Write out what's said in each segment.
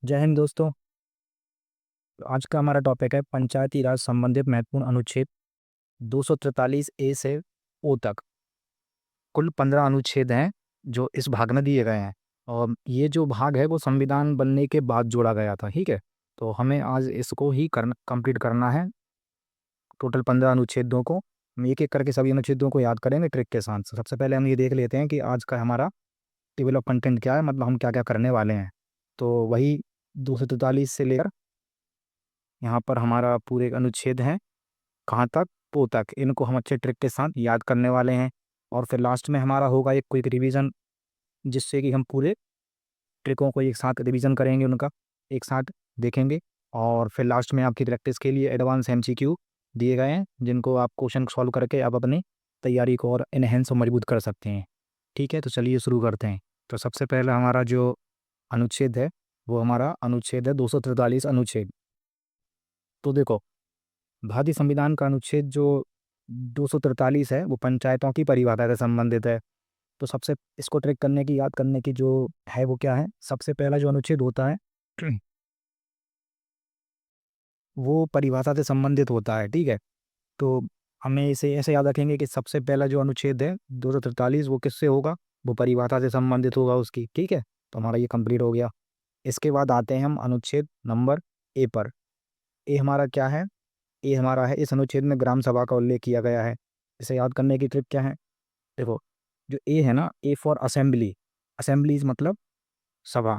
जय हिंद दोस्तों। आज का हमारा टॉपिक है पंचायती राज संबंधित महत्वपूर्ण अनुच्छेद 243 ए से ओ तक। कुल 15 अनुच्छेद हैं जो इस भाग में दिए गए हैं, और ये जो भाग है वो संविधान बनने के बाद जोड़ा गया था। ठीक है, तो हमें आज इसको ही कंप्लीट करना है। टोटल 15 अनुच्छेदों को हम एक एक करके सभी अनुच्छेदों को याद करेंगे ट्रिक के साथ। सबसे पहले हम ये देख लेते हैं कि आज का हमारा टेबल ऑफ कंटेंट क्या है, मतलब हम क्या क्या करने वाले हैं। तो वही 243 से लेकर यहाँ पर हमारा पूरे अनुच्छेद हैं कहाँ तक, पो तक। इनको हम अच्छे ट्रिक के साथ याद करने वाले हैं, और फिर लास्ट में हमारा होगा एक क्विक रिवीजन, जिससे कि हम पूरे ट्रिकों को एक साथ रिवीजन करेंगे, उनका एक साथ देखेंगे। और फिर लास्ट में आपकी प्रैक्टिस के लिए एडवांस एमसीक्यू दिए गए हैं, जिनको आप क्वेश्चन सॉल्व करके आप अपनी तैयारी को और इनहेंस और मजबूत कर सकते हैं। ठीक है, तो चलिए शुरू करते हैं। तो सबसे पहला हमारा जो अनुच्छेद है वो हमारा अनुच्छेद है 243 अनुच्छेद। तो देखो, भारतीय संविधान का अनुच्छेद जो 243 है वो पंचायतों की परिभाषा से संबंधित है। तो सबसे इसको ट्रैक करने की, याद करने की जो है वो क्या है, सबसे पहला जो अनुच्छेद होता है वो परिभाषा से संबंधित होता है। ठीक है, तो हमें इसे ऐसे याद रखेंगे कि सबसे पहला जो अनुच्छेद है 243 वो किससे होगा, वो परिभाषा से संबंधित होगा उसकी। ठीक है, तो हमारा ये कंप्लीट हो गया। इसके बाद आते हैं हम अनुच्छेद नंबर ए पर। ए हमारा क्या है, ये हमारा है, इस अनुच्छेद में ग्राम सभा का उल्लेख किया गया है। इसे याद करने की ट्रिक क्या है, देखो, जो ए है ना, ए फॉर असेंबली, असेंबलीज मतलब सभा।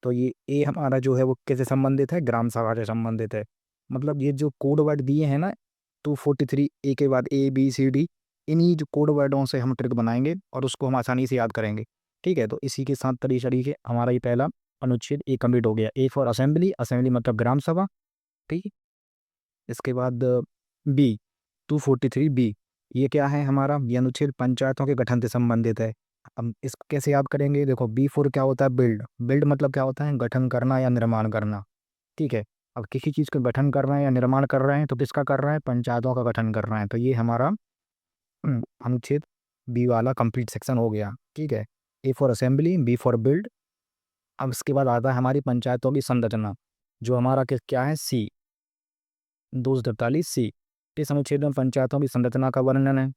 तो ये ए हमारा जो है वो कैसे संबंधित है, ग्राम सभा से संबंधित है। मतलब ये जो कोड वर्ड दिए हैं ना, 243 ए के बाद ए बी सी डी, इन्हीं जो कोड वर्डों से हम ट्रिक बनाएंगे और उसको हम आसानी से याद करेंगे। ठीक है, तो इसी के साथ तरीके हमारा ये पहला अनुच्छेद ए कंप्लीट हो गया। ए फॉर असेंबली, असेंबली मतलब ग्राम सभा। ठीक है, इसके बाद बी, 243 बी, ये क्या है हमारा, ये अनुच्छेद पंचायतों के गठन से संबंधित है। हम इसको कैसे याद करेंगे, देखो, बी फोर क्या होता है, बिल्ड। बिल्ड मतलब क्या होता है, गठन करना या निर्माण करना। ठीक है, अब किसी चीज़ का गठन कर रहे हैं या निर्माण कर रहे हैं तो किसका कर रहे हैं, पंचायतों का गठन कर रहे हैं। तो ये हमारा अनुच्छेद बी वाला कंप्लीट सेक्शन हो गया। ठीक है, A for assembly, B for build. अब इसके बाद आता है हमारी पंचायतों की संरचना, जो हमारा क्या है, सी, 243 सी। इस अनुच्छेद में पंचायतों की संरचना का वर्णन है,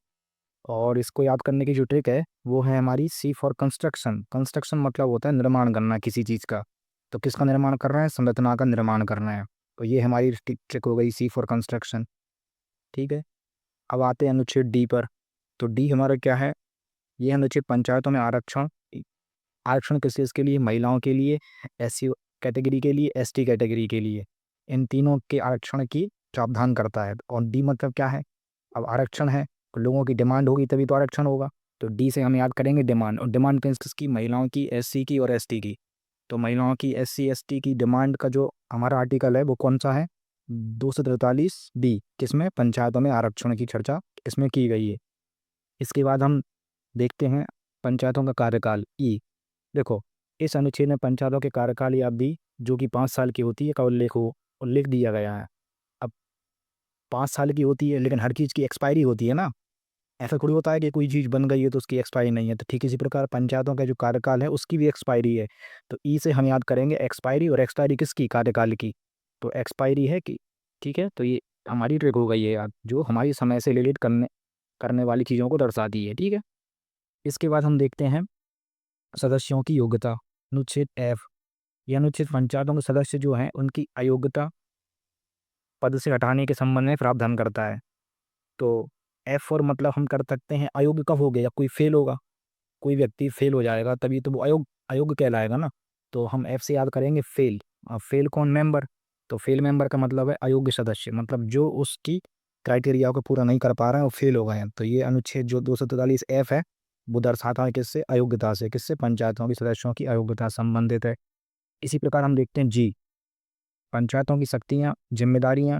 और इसको याद करने की जो ट्रिक है वो है हमारी सी फॉर कंस्ट्रक्शन। कंस्ट्रक्शन मतलब होता है निर्माण करना किसी चीज़ का। तो किसका निर्माण कर रहे हैं, संरचना का निर्माण करना है। तो ये हमारी ट्रिक हो गई, सी फॉर कंस्ट्रक्शन। ठीक है, अब आते हैं अनुच्छेद डी पर। तो डी हमारा क्या है, ये अनुच्छेद पंचायतों में आरक्षण। आरक्षण किस चीज़ के लिए, महिलाओं के लिए, एससी कैटेगरी के लिए, एसटी कैटेगरी के लिए, इन तीनों के आरक्षण की प्रावधान करता है। और डी मतलब क्या है, अब आरक्षण है तो लोगों की डिमांड होगी तभी तो आरक्षण होगा। तो डी से हम याद करेंगे डिमांड, और डिमांड किसकी, महिलाओं की, एससी की और एसटी की। तो महिलाओं की, एससी एसटी की डिमांड का जो हमारा आर्टिकल है वो कौन सा है, 243 बी, किसमें, पंचायतों में आरक्षण की चर्चा इसमें की गई है। इसके बाद हम देखते हैं पंचायतों का कार्यकाल, ई। देखो, इस अनुच्छेद में पंचायतों के कार्यकाल या अवधि जो कि 5 साल की होती है का उल्लेख दिया गया है। अब 5 साल की होती है, लेकिन हर चीज़ की एक्सपायरी होती है ना। ऐसा थोड़ी होता है कि कोई चीज़ बन गई है तो उसकी एक्सपायरी नहीं है। तो ठीक इसी प्रकार पंचायतों का जो कार्यकाल है उसकी भी एक्सपायरी है। तो ई से हम याद करेंगे एक्सपायरी, और एक्सपायरी किसकी, कार्यकाल की। तो एक्सपायरी है कि, ठीक है, तो ये हमारी ट्रिक हो गई है याद, जो हमारी समय से रिलेट करने करने वाली चीज़ों को दर्शाती है। ठीक है, इसके बाद हम देखते हैं सदस्यों की योग्यता, अनुच्छेद एफ। यह अनुच्छेद पंचायतों के सदस्य जो हैं उनकी अयोग्यता पद से हटाने के संबंध में प्रावधान करता है। तो एफ और मतलब हम कर सकते हैं, अयोग्य कब हो गया, कोई फेल होगा, कोई व्यक्ति फेल हो जाएगा तभी तो वो अयोग्य कहलाएगा ना। तो हम एफ से याद करेंगे फेल। अब फेल कौन, मेंबर। तो फेल मेंबर का मतलब है अयोग्य सदस्य, मतलब जो उसकी क्राइटेरिया को पूरा नहीं कर पा रहे हैं वो फेल हो गए हैं। तो ये अनुच्छेद जो 243 एफ है वो दर्शाता है किससे, अयोग्यता से। किससे, पंचायतों के सदस्यों की अयोग्यता संबंधित है। इसी प्रकार हम देखते हैं जी, पंचायतों की शक्तियाँ जिम्मेदारियाँ।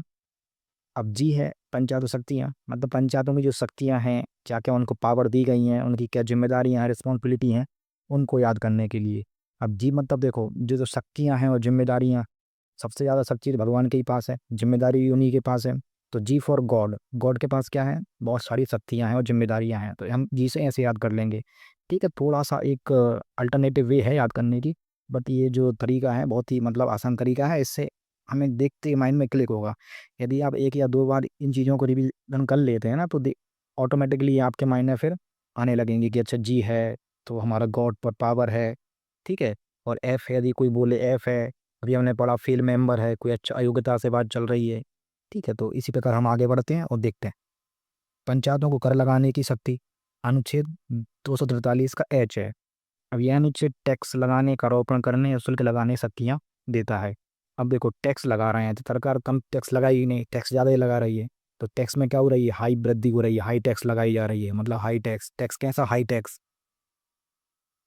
अब जी है पंचायत शक्तियाँ, मतलब पंचायतों की जो शक्तियाँ हैं, क्या क्या उनको पावर दी गई हैं, उनकी क्या जिम्मेदारियाँ हैं, रिस्पॉन्सिबिलिटी हैं, उनको याद करने के लिए। अब जी मतलब देखो, जो जो शक्तियाँ हैं और जिम्मेदारियाँ, सबसे ज़्यादा सब चीज़ भगवान के ही पास है, जिम्मेदारी भी उन्हीं के पास है। तो जी फॉर गॉड, गॉड के पास क्या है, बहुत सारी शक्तियाँ हैं और जिम्मेदारियाँ हैं। तो हम जी से ऐसे याद कर लेंगे। ठीक है, थोड़ा सा एक अल्टरनेटिव वे है याद करने की। बट ये जो तरीका है बहुत ही मतलब आसान तरीका है, इससे हमें देखते ही माइंड में क्लिक होगा। यदि आप एक या दो बार इन चीज़ों को रिवीजन कर लेते हैं ना, तो ऑटोमेटिकली आपके माइंड में फिर आने लगेंगे कि अच्छा जी है तो हमारा गॉड पर पावर है, ठीक है। और एफ है, यदि कोई बोले एफ है, अभी हमने पढ़ा फेल मेंबर है, कोई अच्छा अयोग्यता से बात चल रही है, ठीक है। तो इसी प्रकार हम आगे बढ़ते हैं और देखते हैं पंचायतों को कर लगाने की शक्ति। अनुच्छेद 243 का एच है। अब यह अनुच्छेद टैक्स लगाने, कारोपण करने या शुल्क लगाने शक्तियाँ देता है। अब देखो टैक्स लगा रहे हैं तो सरकार कम टैक्स लगाई ही नहीं, टैक्स ज़्यादा ही लगा रही है। तो टैक्स में क्या हो रही है, हाई वृद्धि हो रही है, हाई टैक्स लगाई जा रही है, मतलब हाई टैक्स। टैक्स कैसा, हाई टैक्स।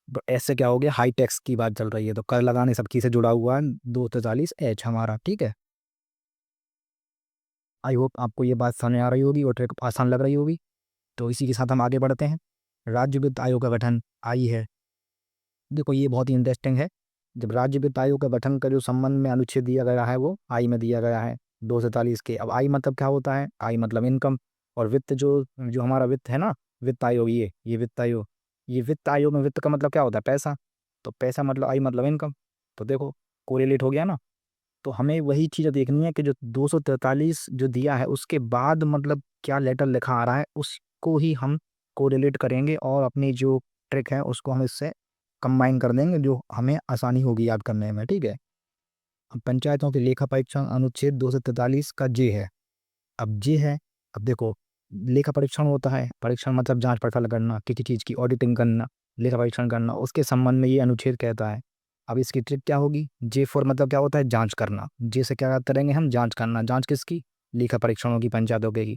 तो ऐसे क्या हो गया, हाई टैक्स की बात चल रही है, तो कर लगाने सबकी से जुड़ा हुआ है 243 एच हमारा, ठीक है। आई होप आपको ये बात समझ आ रही होगी और ट्रिक आसान लग रही होगी। तो इसी के साथ हम आगे बढ़ते हैं। राज्य वित्त आयोग का गठन आई है। देखो ये बहुत ही इंटरेस्टिंग है। जब राज्य वित्त आयोग का गठन का जो संबंध में अनुच्छेद दिया गया है वो आई में दिया गया है 243 के। अब आई मतलब क्या होता है, आई मतलब इनकम। और वित्त जो जो हमारा वित्त है ना, वित्त आयोग, ये वित्त आयोग, ये वित्त आयोग में वित्त का मतलब क्या होता है, पैसा। तो पैसा मतलब आई मतलब इनकम। तो देखो कोरिलेट हो गया ना। तो हमें वही चीज़ देखनी है कि जो 243 जो दिया है उसके बाद मतलब क्या लेटर लिखा आ रहा है, उसको ही हम कोरिलेट करेंगे और अपनी जो ट्रिक है उसको हम इससे कंबाइन कर देंगे, जो हमें आसानी होगी याद करने में, ठीक है। अब पंचायतों के लेखा परीक्षण अनुच्छेद 243 का जे है। अब जे है, अब देखो लेखा परीक्षण होता है, परीक्षण मतलब जांच पड़ताल करना, किसी चीज़ की ऑडिटिंग करना, लेखा परीक्षण करना, उसके संबंध में ये अनुच्छेद कहता है। अब इसकी ट्रिक क्या होगी, जे फॉर मतलब क्या होता है, जांच करना। जे से क्या करेंगे हम, जांच करना। जांच किसकी, लेखा परीक्षणों की, पंचायतों के की,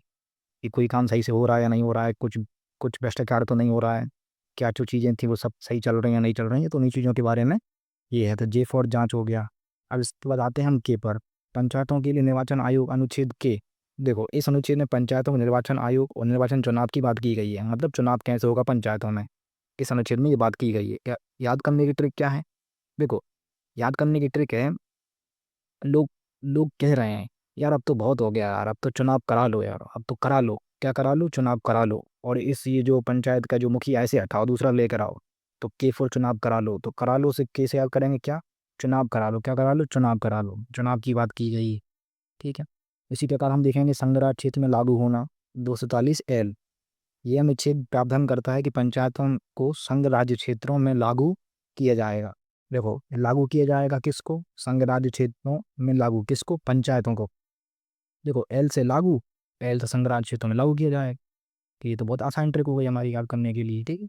कि कोई काम सही से हो रहा है या नहीं हो रहा है, कुछ कुछ भ्रष्टाचार तो नहीं हो रहा है, क्या जो चीज़ें थी वो सब सही चल रही हैं या नहीं चल रही हैं। तो उन्हीं चीज़ों के बारे में ये है। तो जे फॉर जांच हो गया। अब इसके बाद आते हैं हम के पर, पंचायतों के लिए निर्वाचन आयोग अनुच्छेद के। देखो इस अनुच्छेद में पंचायतों को निर्वाचन आयोग और निर्वाचन चुनाव की बात की गई है, मतलब चुनाव कैसे होगा पंचायतों में, इस अनुच्छेद में ये बात की गई है। क्या याद करने की ट्रिक क्या है, देखो याद करने की ट्रिक है, लोग लोग कह रहे हैं यार अब तो बहुत हो गया यार, अब तो चुनाव करा लो यार, अब तो करा लो, क्या करा लो, चुनाव करा लो। और इस ये जो पंचायत का जो मुखिया ऐसे हटाओ, दूसरा लेकर आओ। तो के फोर चुनाव करा लो, तो करा लो से के से याद करेंगे क्या, चुनाव करा लो, क्या करा लो, चुनाव करा लो, चुनाव की बात की गई, ठीक है। इसी प्रकार हम देखेंगे संघराज क्षेत्र में लागू होना 243 एल। ये अनुच्छेद प्रावधान करता है कि पंचायतों को संघ राज्य क्षेत्रों में लागू किया जाएगा। देखो लागू किया जाएगा किसको, संघ राज्य क्षेत्रों में लागू किसको, पंचायतों को। देखो एल से लागू, एल से संघ राज्य क्षेत्रों में लागू किया जाएगा। कि ये तो बहुत आसान ट्रिक हो गई हमारी याद करने के लिए, ठीक है।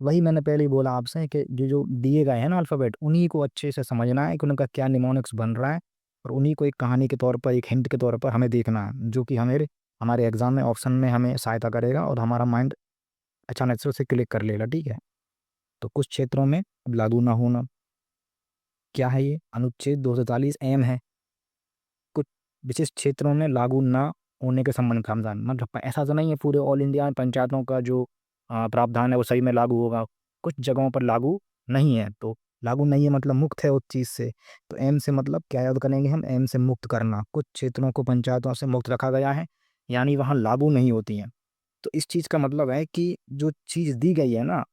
वही मैंने पहले ही बोला आपसे कि जो जो दिए गए हैं ना अल्फ़ाबेट, उन्हीं को अच्छे से समझना है कि उनका क्या निमोनिक्स बन रहा है। और उन्हीं को एक कहानी के तौर पर, एक हिंट के तौर पर हमें देखना है, जो कि हमें हमारे एग्जाम में ऑप्शन में हमें सहायता करेगा और हमारा माइंड अचानक से उसे क्लिक कर लेगा, ठीक है। तो कुछ क्षेत्रों में लागू ना होना, क्या है ये, अनुच्छेद 243 एम है। कुछ विशिष्ट क्षेत्रों में लागू ना होने के संबंध में प्रावधान, मतलब ऐसा तो नहीं है पूरे ऑल इंडिया में पंचायतों का जो प्रावधान है वो सही में लागू होगा। कुछ जगहों पर लागू नहीं है, तो लागू नहीं है मतलब मुक्त है उस चीज़ से। तो एम से मतलब क्या याद करेंगे हम, एम से मुक्त करना। कुछ क्षेत्रों को पंचायतों से मुक्त रखा गया है, यानी वहाँ लागू नहीं होती हैं। तो इस चीज़ का मतलब है कि जो चीज़ दी गई है ना,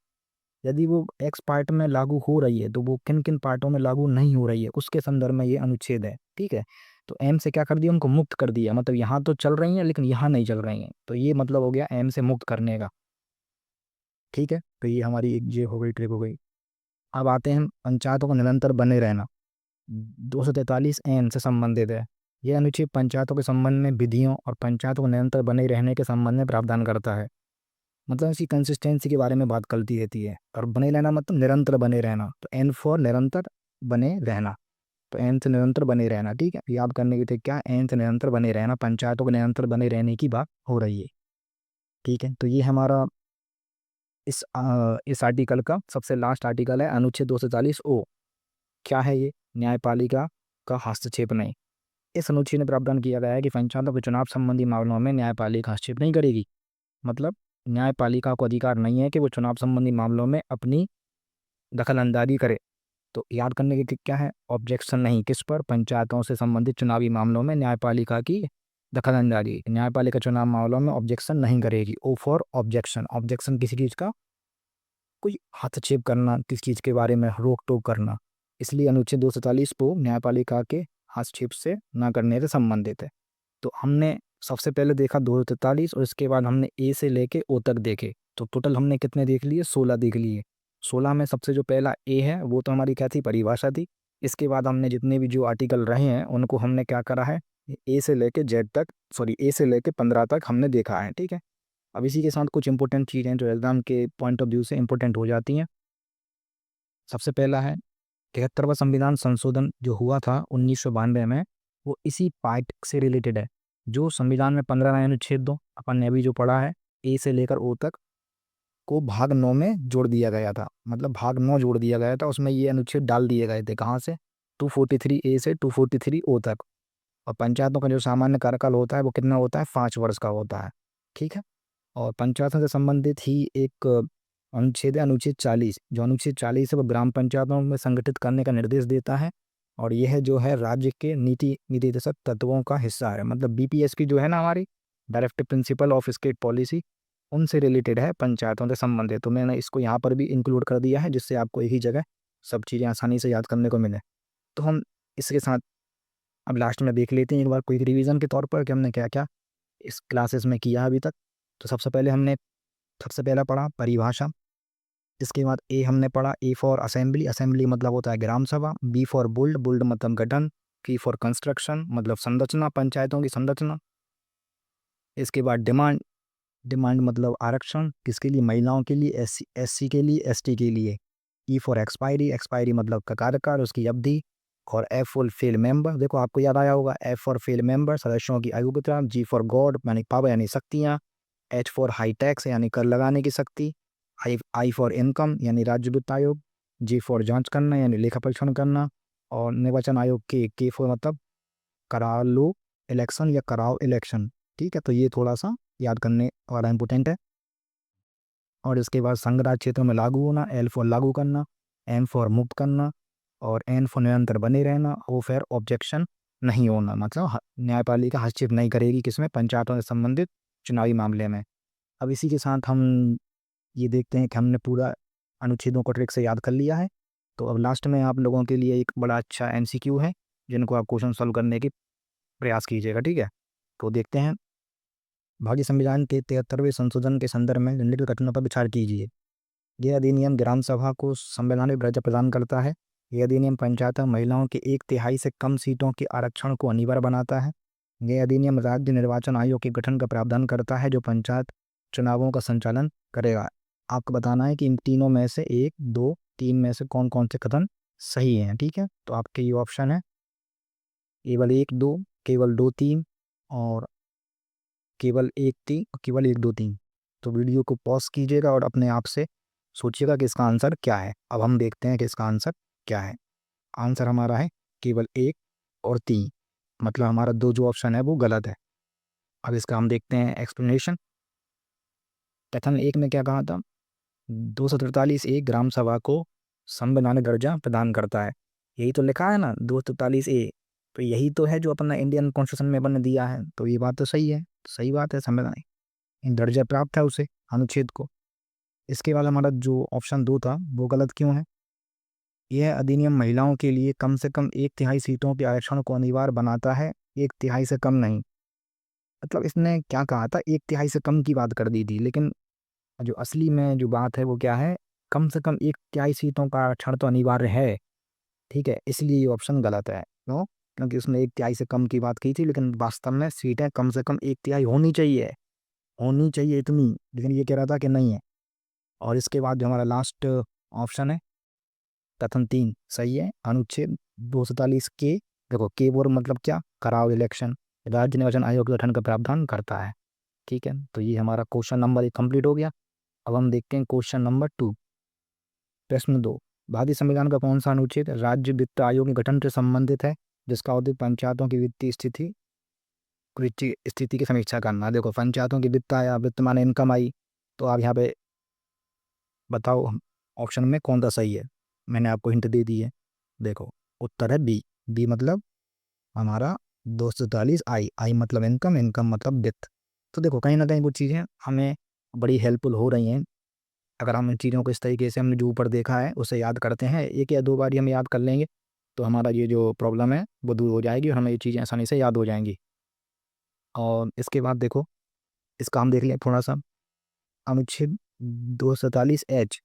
यदि वो एक्स पार्ट में लागू हो रही है तो वो किन किन पार्टों में लागू नहीं हो रही है, उसके संदर्भ में ये अनुच्छेद है, ठीक है। तो एम से क्या कर दिया, उनको मुक्त कर दिया, मतलब यहाँ तो चल रही हैं लेकिन यहाँ नहीं चल रही हैं। तो ये मतलब हो गया एम से मुक्त करने का, ठीक है। तो ये हमारी एक ये हो गई, ट्रिक हो गई। अब आते हैं हम पंचायतों को निरंतर बने रहना, 243 एन से संबंधित है। यह अनुच्छेद पंचायतों के संबंध में विधियों और पंचायतों को निरंतर बने रहने के संबंध में प्रावधान करता है। मतलब इसकी कंसिस्टेंसी के बारे में बात करती रहती है। और बने रहना मतलब निरंतर बने रहना, तो एन फॉर निरंतर बने रहना। तो एन से निरंतर बने रहना, ठीक है। याद करने की थे क्या, एन से निरंतर बने रहना, पंचायतों को निरंतर बने रहने की बात हो रही है, ठीक है। तो ये हमारा इस आर्टिकल का सबसे लास्ट आर्टिकल है, अनुच्छेद 243 ओ। क्या है ये, न्यायपालिका का हस्तक्षेप नहीं। इस अनुच्छेद में प्रावधान किया गया है कि पंचायतों के चुनाव संबंधी मामलों में न्यायपालिका हस्तक्षेप नहीं करेगी। मतलब न्यायपालिका को अधिकार नहीं है कि वो चुनाव संबंधी मामलों में अपनी दखल अंदाजी करे। तो याद करने की क्या है, ऑब्जेक्शन नहीं, किस पर, पंचायतों से संबंधित चुनावी मामलों में न्यायपालिका की दखल अंदाजी। न्यायपालिका चुनाव मामलों में ऑब्जेक्शन नहीं करेगी। ओ फॉर ऑब्जेक्शन, ऑब्जेक्शन किसी चीज़ का कोई हस्तक्षेप करना, किसी चीज़ के बारे में रोक टोक करना, इसलिए अनुच्छेद 243 को न्यायपालिका के हस्तक्षेप से न करने से संबंधित है। तो हमने सबसे पहले देखा 243 और इसके बाद हमने ए से लेके ओ तक देखे। तो टोटल हमने कितने देख लिए? 16 देख लिए। 16 में सबसे जो पहला ए है वो तो हमारी क्या थी? परिभाषा थी। इसके बाद हमने जितने भी जो आर्टिकल रहे हैं उनको हमने क्या करा है? ए से लेके जेड तक, सॉरी ए से लेके 15 तक हमने देखा है। ठीक है। अब इसी के साथ कुछ इंपॉर्टेंट चीज़ें जो एग्जाम के पॉइंट ऑफ व्यू से इंपॉर्टेंट हो जाती हैं। सबसे पहला है 73वां संविधान संशोधन जो हुआ था 1992 में, वो इसी पार्ट से रिलेटेड है। जो संविधान में 15 अनुच्छेद 2 अपन ने अभी जो पढ़ा है ए से लेकर ओ तक को भाग 9 में जोड़ दिया गया था। मतलब भाग 9 जोड़ दिया गया था, उसमें ये अनुच्छेद डाल दिए गए थे। कहाँ से? 243 ए से 243 ओ तक। और पंचायतों का जो सामान्य कार्यकाल होता है वो कितना होता है? 5 वर्ष का होता है। ठीक है। और पंचायतों से संबंधित ही एक अनुच्छेद है अनुच्छेद 40। जो अनुच्छेद 40 है वो ग्राम पंचायतों में संगठित करने का निर्देश देता है। और यह जो है राज्य के नीति निर्देशक तत्वों का हिस्सा है। मतलब बीपीएसपी जो है ना हमारी, directive principle of state policy, उनसे रिलेटेड है, पंचायतों से संबंधित। तो मैंने इसको यहाँ पर भी इंक्लूड कर दिया है जिससे आपको एक ही जगह सब चीज़ें आसानी से याद करने को मिले। तो हम इसके साथ अब लास्ट में देख लेते हैं एक बार क्विक रिवीजन के तौर पर कि हमने क्या क्या इस क्लासेस में किया अभी तक। तो सबसे पहले हमने सबसे पहला पढ़ा परिभाषा। इसके बाद ए हमने पढ़ा, ए फॉर असेंबली, असेंबली मतलब होता है ग्राम सभा। बी फॉर बुल्ड, बुल्ड मतलब गठन। सी फॉर कंस्ट्रक्शन मतलब संरचना, पंचायतों की संरचना। इसके बाद डिमांड, डिमांड मतलब आरक्षण, किसके लिए? महिलाओं के लिए, एससी के लिए, एसटी के लिए। ई फॉर एक्सपायरी, एक्सपायरी मतलब का कार्यकाल, उसकी अवधि। और एफ फॉर फेल मेंबर, देखो आपको याद आया होगा, एफ फॉर फेल मेंबर सदस्यों की आयुपता। जी फॉर गॉड यानी पावर यानी शक्तियाँ। एच फॉर हाई टैक्स यानी कर लगाने की शक्ति। आई फॉर इनकम यानी राज्य वित्त आयोग। जी फॉर जांच करना यानी लेखा परीक्षण करना। और निर्वाचन आयोग के फॉर मतलब करा लो इलेक्शन या कराओ इलेक्शन। ठीक है। तो ये थोड़ा सा याद करने वाला इंपॉर्टेंट है। और इसके बाद संघ राज्य क्षेत्रों में लागू होना, एल फॉर लागू करना, एम फॉर मुक्त करना, और एन फॉर निरंतर बने रहना, ओ फॉर ऑब्जेक्शन नहीं होना। मतलब न्यायपालिका हस्तक्षेप नहीं करेगी किसमें? पंचायतों से संबंधित चुनावी मामले में। अब इसी के साथ हम ये देखते हैं कि हमने पूरा अनुच्छेदों को ट्रिक से याद कर लिया है। तो अब लास्ट में आप लोगों के लिए एक बड़ा अच्छा एमसीक्यू है जिनको आप क्वेश्चन सॉल्व करने की प्रयास कीजिएगा। ठीक है। तो देखते हैं। भारतीय संविधान के 73वें संशोधन के संदर्भ में निम्नलिखित घटनाओं पर विचार कीजिए। यह अधिनियम ग्राम सभा को संवैधानिक दर्जा प्रदान करता है। यह अधिनियम पंचायत में महिलाओं के 1/3 से कम सीटों के आरक्षण को अनिवार्य बनाता है। यह अधिनियम राज्य निर्वाचन आयोग के गठन का प्रावधान करता है जो पंचायत चुनावों का संचालन करेगा। आपको बताना है कि इन तीनों में से 1, 2, 3 में से कौन कौन से कथन सही हैं। ठीक है। तो आपके ये ऑप्शन है केवल 1, 2, केवल 2, 3 और केवल 1, 3 और केवल 1, 2, 3। तो वीडियो को पॉज कीजिएगा और अपने आप से सोचिएगा कि इसका आंसर क्या है। अब हम देखते हैं कि इसका आंसर क्या है। आंसर हमारा है केवल 1 और 3। मतलब हमारा दो जो ऑप्शन है वो गलत है। अब इसका हम देखते हैं एक्सप्लेनेशन। कथन 1 में क्या कहा था? 243 ए ग्राम सभा को संवैधानिक दर्जा प्रदान करता है। यही तो लिखा है ना 243 ए। तो यही तो है जो अपना इंडियन कॉन्स्टिट्यूशन में बन दिया है। तो ये बात तो सही है, सही बात है, संवैधानिक दर्जा प्राप्त है उसे, अनुच्छेद को। इसके बाद हमारा जो ऑप्शन 2 था वो गलत क्यों है? यह अधिनियम महिलाओं के लिए कम से कम 1/3 सीटों के आरक्षण को अनिवार्य बनाता है, 1/3 से कम नहीं। मतलब इसने क्या कहा था? 1/3 से कम की बात कर दी थी, लेकिन जो असली में जो बात है वो क्या है? कम से कम 1/3 सीटों का आरक्षण तो अनिवार्य है। ठीक है। इसलिए ये ऑप्शन गलत है। क्यों? क्योंकि उसने 1/3 से कम की बात की थी, लेकिन वास्तव में सीटें कम से कम 1/3 होनी चाहिए, होनी चाहिए इतनी, लेकिन ये कह रहा था कि नहीं है। और इसके बाद जो हमारा लास्ट ऑप्शन है कथन 3 सही है। अनुच्छेद 243 के, देखो के बोर मतलब क्या? कराओ इलेक्शन, राज्य निर्वाचन आयोग के गठन का प्रावधान करता है। ठीक है। तो ये हमारा क्वेश्चन नंबर 1 कंप्लीट हो गया। अब हम देखते हैं क्वेश्चन नंबर 2। प्रश्न 2, भारतीय संविधान का कौन सा अनुच्छेद राज्य वित्त आयोग के गठन से संबंधित है जिसका उद्देश्य पंचायतों की वित्तीय स्थिति की समीक्षा करना? देखो पंचायतों की वित्त आया, वित्त माने इनकम आई। तो आप यहाँ पे बताओ ऑप्शन में कौन सा सही है? मैंने आपको हिंट दे दी है। देखो उत्तर है बी। बी मतलब हमारा 243 आई, आई मतलब इनकम, इनकम मतलब वित्त। तो देखो कहीं ना कहीं वो चीज़ें हमें बड़ी हेल्पफुल हो रही हैं अगर हम इन चीज़ों को इस तरीके से हमने जो ऊपर देखा है उसे याद करते हैं, 1 या 2 बार ही हम याद कर लेंगे, तो हमारा ये जो प्रॉब्लम है वो दूर हो जाएगी और हमें ये चीज़ें आसानी से याद हो जाएँगी। और इसके बाद देखो, इसका हम देख लें थोड़ा-सा। अनुच्छेद 247 एच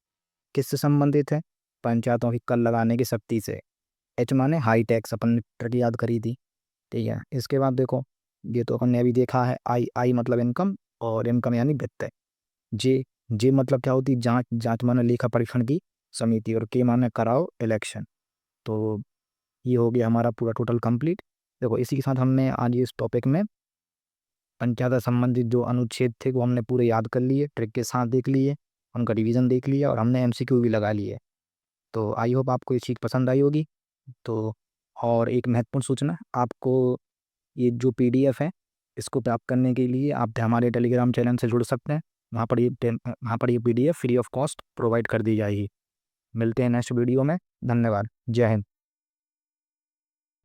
किससे संबंधित है? पंचायतों की कर लगाने की शक्ति से। एच माने हाई टैक्स, अपन ने ट्रिक याद करी थी, ठीक है। इसके बाद देखो, ये तो अपन ने अभी देखा है, आई आई मतलब इनकम और इनकम यानी वित्त है। जे जे मतलब क्या होती है? जाँच, जाँच माने लेखा परीक्षण की समिति, और के माने कराओ इलेक्शन। तो ये हो गया हमारा पूरा टोटल कंप्लीट। देखो, इसी के साथ हमने आज इस टॉपिक में पंचायत से संबंधित जो अनुच्छेद थे वो हमने पूरे याद कर लिए, ट्रिक के साथ देख लिए, उनका रिवीजन देख लिया और हमने एमसीक्यू भी लगा लिए। तो आई होप आपको ये चीज़ पसंद आई होगी। तो और एक महत्वपूर्ण सूचना, आपको ये जो पीडीएफ है, इसको प्राप्त करने के लिए आप हमारे टेलीग्राम चैनल से जुड़ सकते हैं। वहाँ पर ये PDF free of cost provide कर दी जाएगी। मिलते हैं नेक्स्ट वीडियो में। धन्यवाद। जय हिंद।